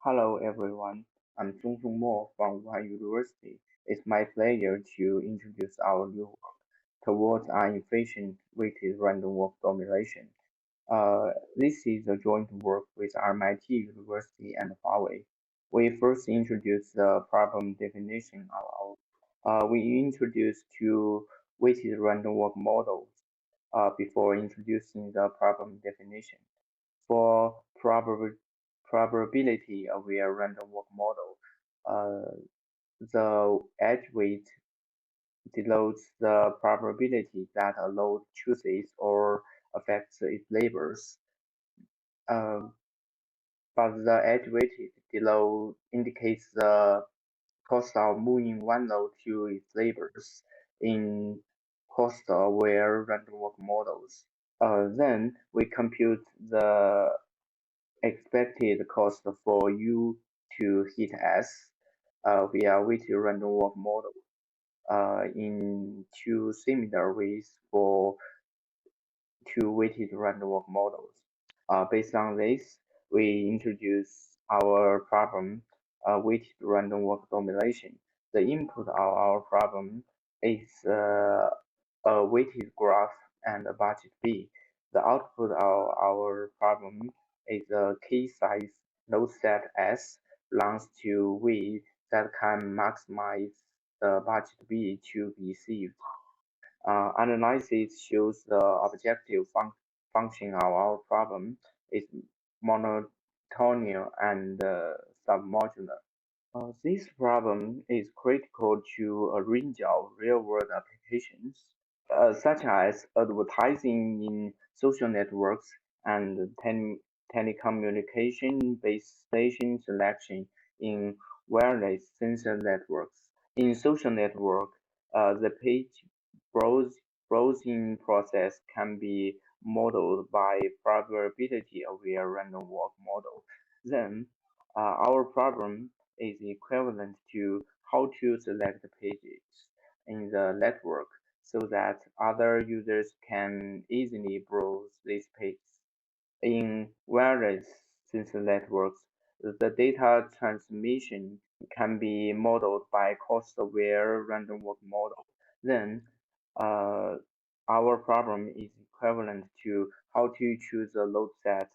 Hello everyone, I'm Zhongzhong Mo from Wuhan University. It's my pleasure to introduce our new work towards an efficient weighted random walk formulation. This is a joint work with MIT University and Huawei. We first introduced the problem definition of we introduced two weighted random walk models before introducing the problem definition. For probability-aware random walk model, uh, the edge weight denotes the probability that a load chooses or affects its labels. Um, but the edge weighted below indicates the cost of moving one node to its labels in cost-aware random walk models. Then we compute the expected cost for U to hit S via weighted random walk model in two similar ways for two weighted random walk models. Based on this, we introduce our problem weighted random walk formulation. The input of our problem is a weighted graph and a budget B. The output of our problem is a key-size node set S belongs to V that can maximize the budget B to be received. Analysis shows the objective function of our problem is mononomial and submodular. This problem is critical to a range of real-world applications, such as advertising in social networks and telecommunication base station selection in wireless sensor networks. In social network, the page browsing process can be modeled by probability-aware random walk model. Then, our problem is equivalent to how to select pages in the network so that other users can easily browse these pages. In wireless sensor networks, the data transmission can be modeled by cost-aware random walk model. Then, uh, our problem is equivalent to how to choose a load set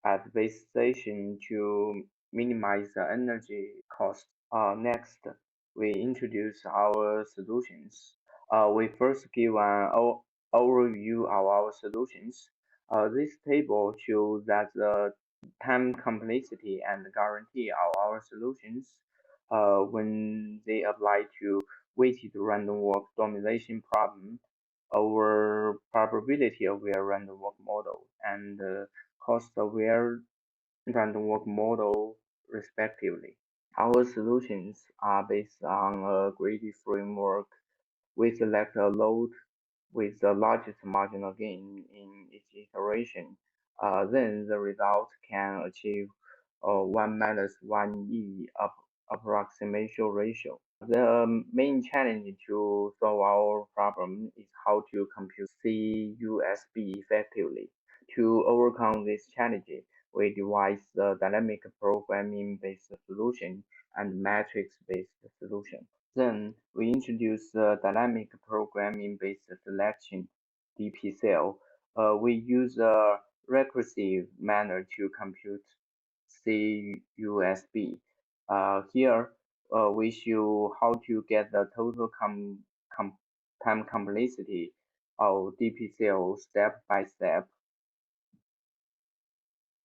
at base station to minimize the energy cost. Next, we introduce our solutions. We first give an overview of our solutions. This table shows that the time complexity and guarantee of our solutions when they apply to weighted random walk domination problem over probability-aware random walk model and cost-aware random walk model, respectively. Our solutions are based on a greedy framework. We select a load with the largest marginal gain in each iteration. Then the result can achieve 1 minus 1e approximation ratio. The main challenge to solve our problem is how to compute CUSB effectively. To overcome this challenge, we devised the dynamic programming-based solution and matrix-based solution. Then we introduced the dynamic programming-based selection DpSel. We use a recursive manner to compute CUSB. Here, we show how to get the total com time complexity of DpSel step by step,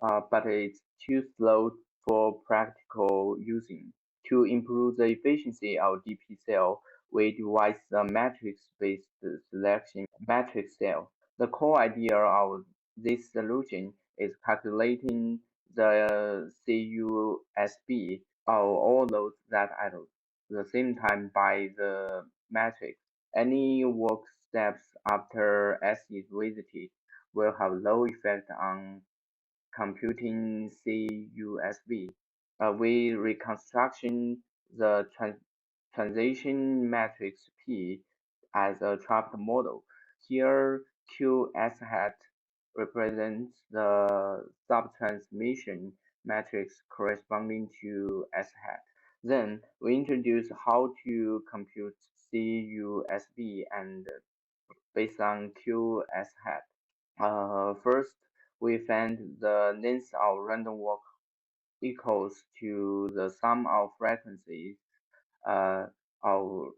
but it's too slow for practical using. To improve the efficiency of DpSel, we devised the matrix-based selection MatrixSel. The core idea of this solution is calculating the CUSB of all nodes that at the same time by the matrix. Any work steps after S is visited will have no effect on computing CUSB. We reconstruction the transition matrix P as a trapped model. Here, QS hat represents the subtransmission matrix corresponding to S hat. Then we introduce how to compute CUSB and based on QS hat. First, we find the length of random walk equals to the sum of frequencies of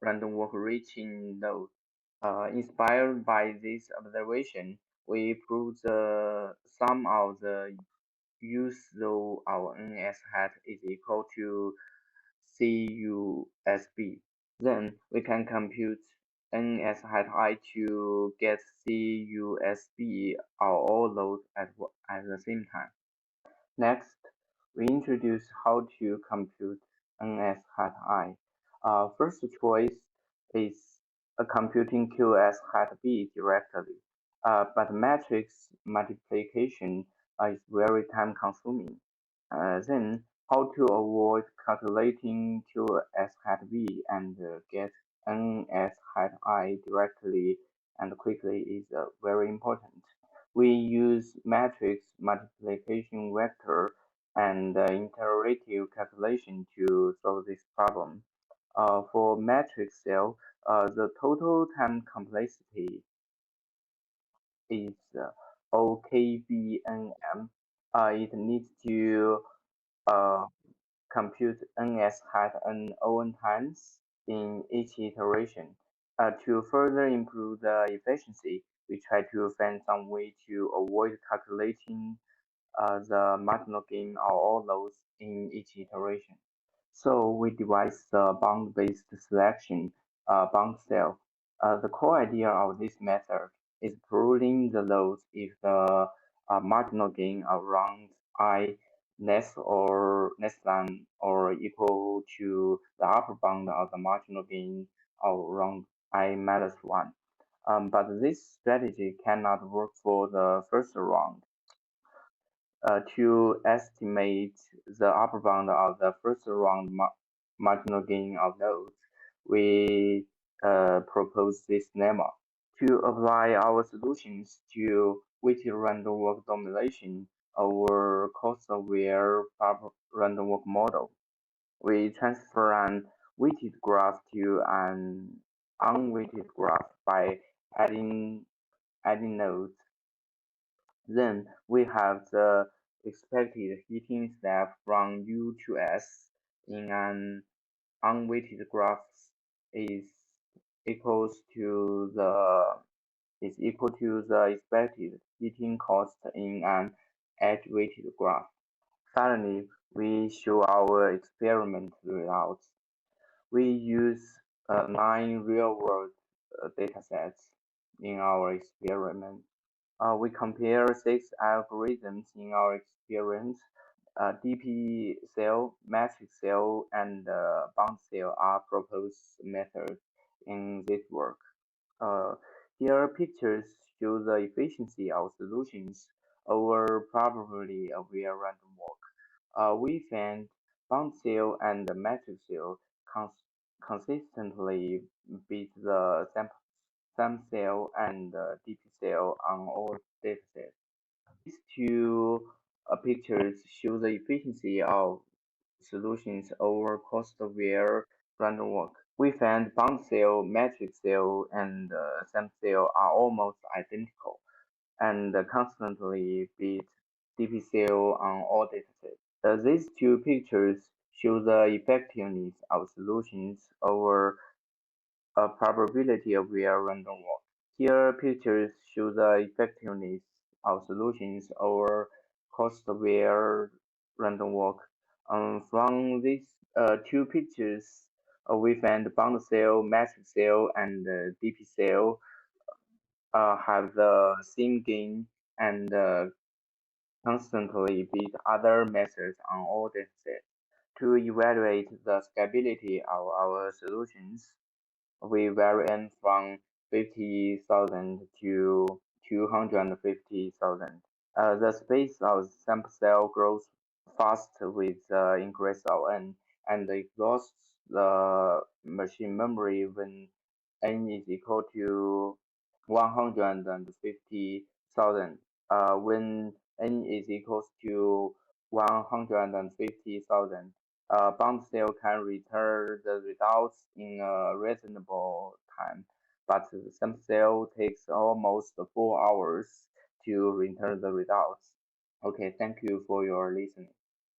random walk reaching node. Inspired by this observation, we prove the sum of the use though our NS hat is equal to CUSB. Then we can compute NS hat I to get CUSB of all loads at the same time. Next, we introduce how to compute NS hat I. First choice is computing QS hat B directly, but matrix multiplication is very time consuming. Then, how to avoid calculating QS hat B and get NS hat I directly and quickly is very important. We use matrix multiplication vector and iterative calculation to solve this problem. For MatrixSel, the total time complexity is OKBNM. It needs to uh, compute NS hat n O(n) times in each iteration. To further improve the efficiency, we try to find some way to avoid calculating the marginal gain of all those in each iteration. So we devise the bound-based selection BoundSel. The core idea of this method is proving the loads if the marginal gain around I less than or equal to the upper bound of the marginal gain around I minus 1. But this strategy cannot work for the first round. To estimate the upper bound of the first round marginal gain of nodes, we propose this lemma. To apply our solutions to weighted random walk domination over cost-aware random walk model, we transfer an weighted graph to an unweighted graph by adding nodes. Then we have the expected heating step from U to S in an unweighted graph is equals to the expected heating cost in an edge-weighted graph. Finally, we show our experiment results. We use 9 real-world datasets in our experiment. We compare 6 algorithms in our experience. DpSel, MatrixSel, and BoundSel are proposed methods in this work. Uh, Here pictures show the efficiency of solutions over probability of real random walk. We found BoundSel and MatrixSel consistently beat the SamSel and DpSel on all datasets. These two pictures show the efficiency of solutions over cost-aware random walk. We find BoundSel, MatrixSel, and SamSel are almost identical and constantly beat DpSel on all datasets. These two pictures show the effectiveness of solutions over a probability of real random walk. Here pictures show the effectiveness of solutions over cost-aware random walk. From these two pictures, we find BoundSel, MatrixSel, and DpSel have the same gain and constantly beat other methods on all datasets. To evaluate the scalability of our solutions, we vary from 50,000 to 250,000. The space of sample cell grows fast with the increase of n and exhausts the machine memory when n is equal to 150,000. When n is equals to 150,000. BoundSel can return the results in a reasonable time, but some cell takes almost 4 hours to return the results. Okay, thank you for your listening.